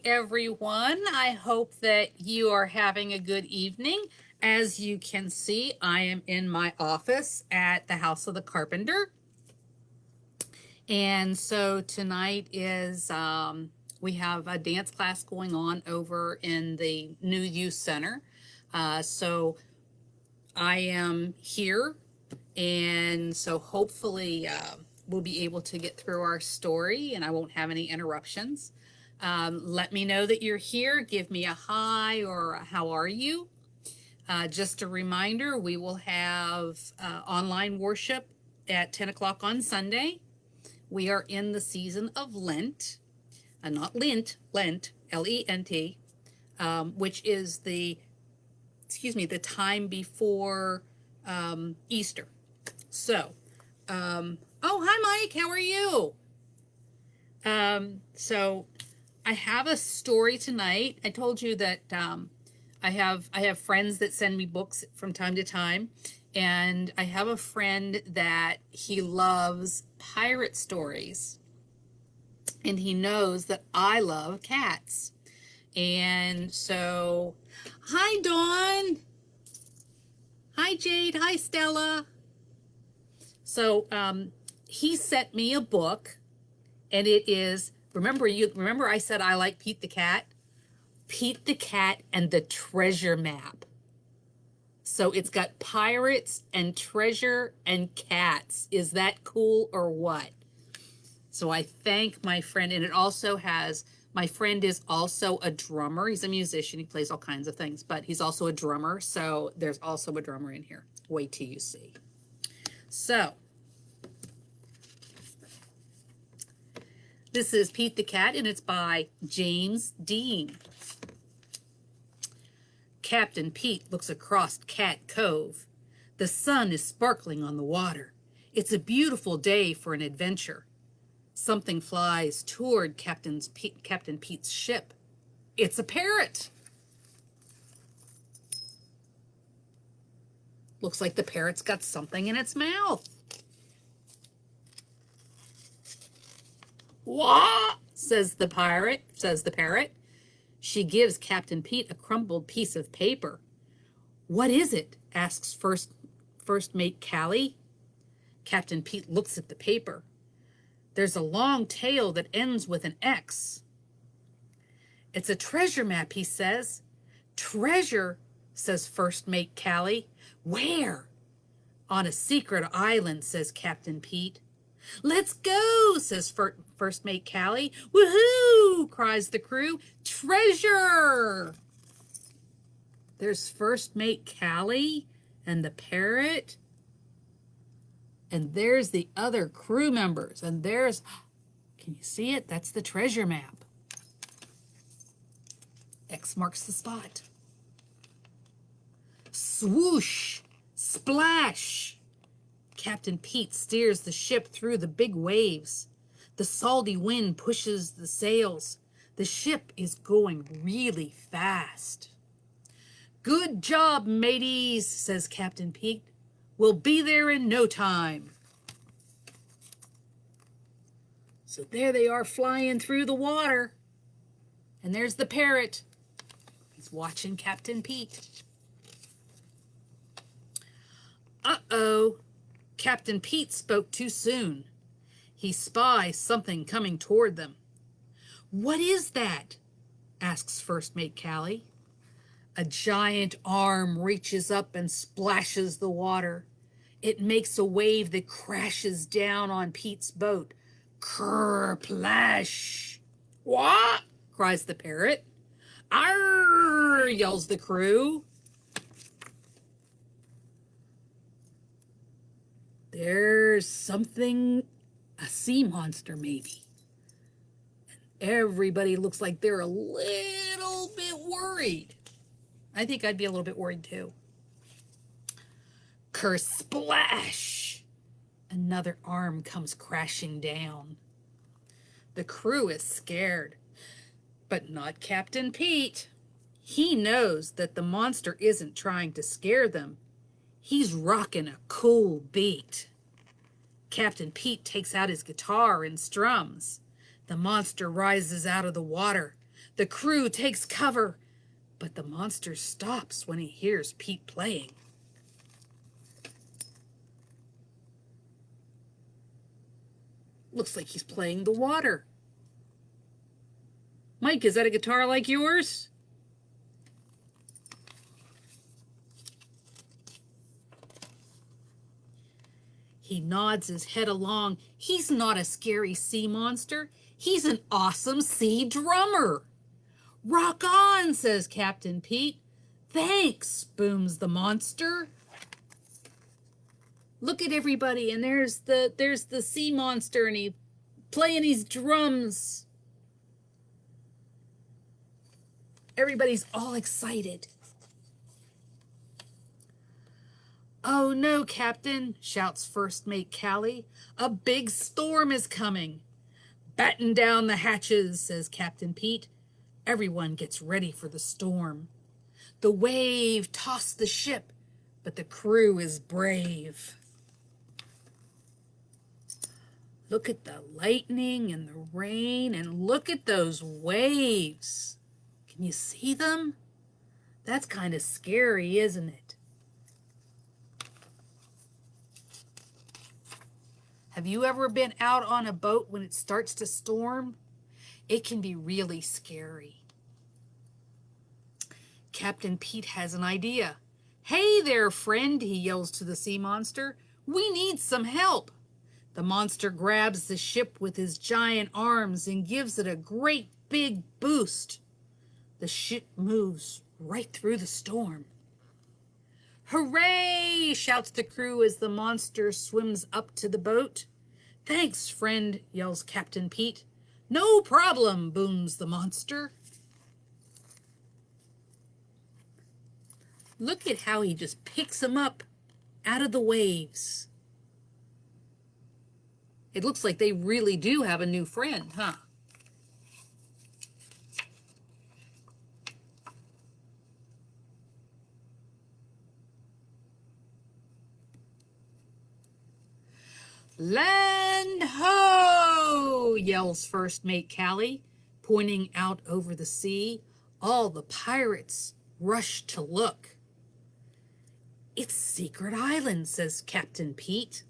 everyone. I hope that you are having a good evening. As you can see, I am in my office at the House of the Carpenter. And so tonight is, we have a dance class going on over in the new youth center. So I am here, and so hopefully we'll be able to get through our story and I won't have any interruptions. Let me know that you're here. Give me a hi or a how are you. Just a reminder, we will have online worship at 10 o'clock on Sunday. We are in the season of Lent, not Lent, Lent, which is the time before Easter. So, oh, hi, Mike. How are you? So I have a story tonight. I told you that I have friends that send me books from time to time, and I have a friend that he loves pirate stories, and he knows that I love cats. And so, hi, Dawn. Hi, Jade. Hi, Stella. So he sent me a book, and it is, remember I said I like Pete the Cat? Pete the Cat and the Treasure Map. So it's got pirates and treasure and cats. Is that cool or what? So I thank my friend, and it also has, my friend is also a drummer. He's a musician. He plays all kinds of things, but he's also a drummer. So there's also a drummer in here. Wait till you see. So this is Pete the Cat, and it's by James Dean. Captain Pete looks across Cat Cove. The sun is sparkling on the water. It's a beautiful day for an adventure. Something flies toward Captain Pete's ship. It's a parrot. Looks like the parrot's got something in its mouth. What? says the parrot. She gives Captain Pete a crumpled piece of paper. What is it? asks first mate Callie. Captain Pete looks at the paper. There's a long tail that ends with an X. It's a treasure map, he says. Treasure, says first mate Callie. Where? On a secret island, says Captain Pete. Let's go, says first mate Callie. Woohoo, cries the crew. Treasure! There's first mate Callie and the parrot. And there's the other crew members. And there's, can you see it? That's the treasure map. X marks the spot. Swoosh! Splash! Captain Pete steers the ship through the big waves. The salty wind pushes the sails. The ship is going really fast. Good job, mateys, says Captain Pete. We'll be there in no time. So there they are flying through the water. And there's the parrot. He's watching Captain Pete. Uh-oh. Captain Pete spoke too soon. He spies something coming toward them. What is that? asks first mate Callie. A giant arm reaches up and splashes the water. It makes a wave that crashes down on Pete's boat. Kerplash! What? cries the parrot. Arr! yells the crew. There's something, a sea monster maybe. And everybody looks like they're a little bit worried. I think I'd be a little bit worried too. Kersplash! Another arm comes crashing down. The crew is scared, but not Captain Pete. He knows that the monster isn't trying to scare them. He's rocking a cool beat. Captain Pete takes out his guitar and strums. The monster rises out of the water. The crew takes cover, but the monster stops when he hears Pete playing. Looks like he's playing the water. Mike, is that a guitar like yours? He nods his head along. He's not a scary sea monster. He's an awesome sea drummer. Rock on, says Captain Pete. Thanks, booms the monster. Look at everybody, and there's the sea monster, and he playing his drums. Everybody's all excited. Oh no, Captain, shouts First Mate Callie. A big storm is coming. Batten down the hatches, says Captain Pete. Everyone gets ready for the storm. The wave tossed the ship, but the crew is brave. Look at the lightning and the rain, and look at those waves. Can you see them? That's kind of scary, isn't it? Have you ever been out on a boat when it starts to storm? It can be really scary. Captain Pete has an idea. Hey there, friend, he yells to the sea monster. We need some help. The monster grabs the ship with his giant arms and gives it a great big boost. The ship moves right through the storm. Hooray! Shouts the crew as the monster swims up to the boat. Thanks, friend, yells Captain Pete. No problem, booms the monster. Look at how he just picks him up out of the waves. It looks like they really do have a new friend, huh? Land ho! Yells First Mate Callie, pointing out over the sea. All the pirates rush to look. It's Secret Island, says Captain Pete.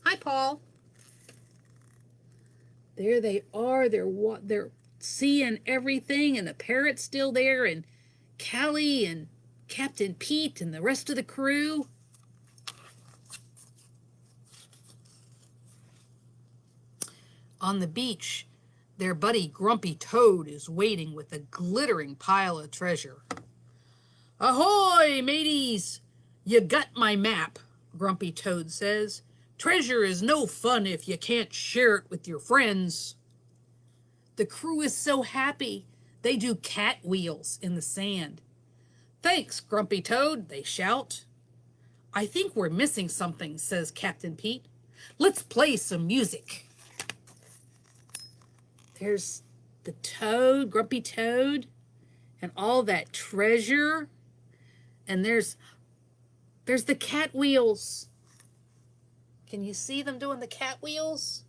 Hi, Paul. There they are. They're seeing everything, and the parrot's still there, and Callie and Captain Pete and the rest of the crew. On the beach, their buddy Grumpy Toad is waiting with a glittering pile of treasure. Ahoy, mateys! You got my map, Grumpy Toad says. Treasure is no fun if you can't share it with your friends. The crew is so happy, they do cat wheels in the sand. Thanks, Grumpy Toad, they shout. I think we're missing something, says Captain Pete. Let's play some music. There's the toad, Grumpy Toad, and all that treasure. And there's the cat wheels. Can you see them doing the cat wheels?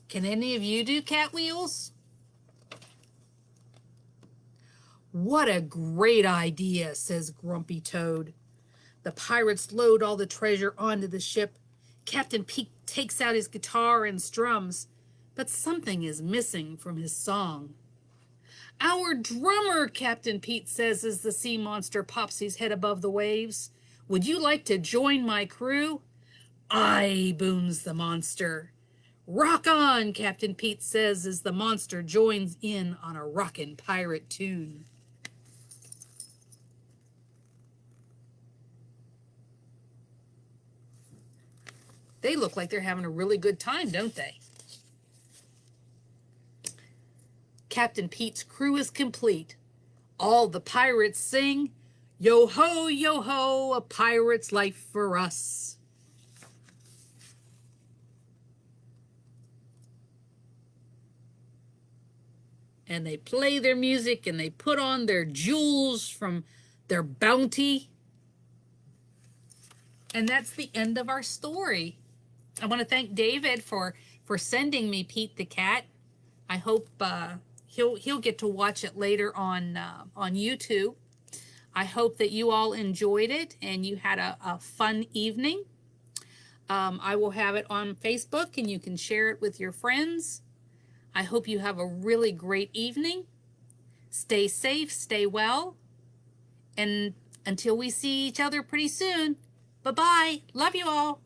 Can any of you do cat wheels? What a great idea, says Grumpy Toad. The pirates load all the treasure onto the ship. Captain Pete takes out his guitar and strums, but something is missing from his song. Our drummer, Captain Pete says as the sea monster pops his head above the waves. Would you like to join my crew? Aye, booms the monster. Rock on, Captain Pete says as the monster joins in on a rockin' pirate tune. They look like they're having a really good time, don't they? Captain Pete's crew is complete. All the pirates sing, yo ho, a pirate's life for us. And they play their music and they put on their jewels from their bounty. And that's the end of our story. I want to thank David for for sending me Pete the Cat. I hope he'll get to watch it later on YouTube. I hope that you all enjoyed it and you had a fun evening. I will have it on Facebook and you can share it with your friends. I hope you have a really great evening. Stay safe, stay well, and until we see each other pretty soon, bye bye. Love you all.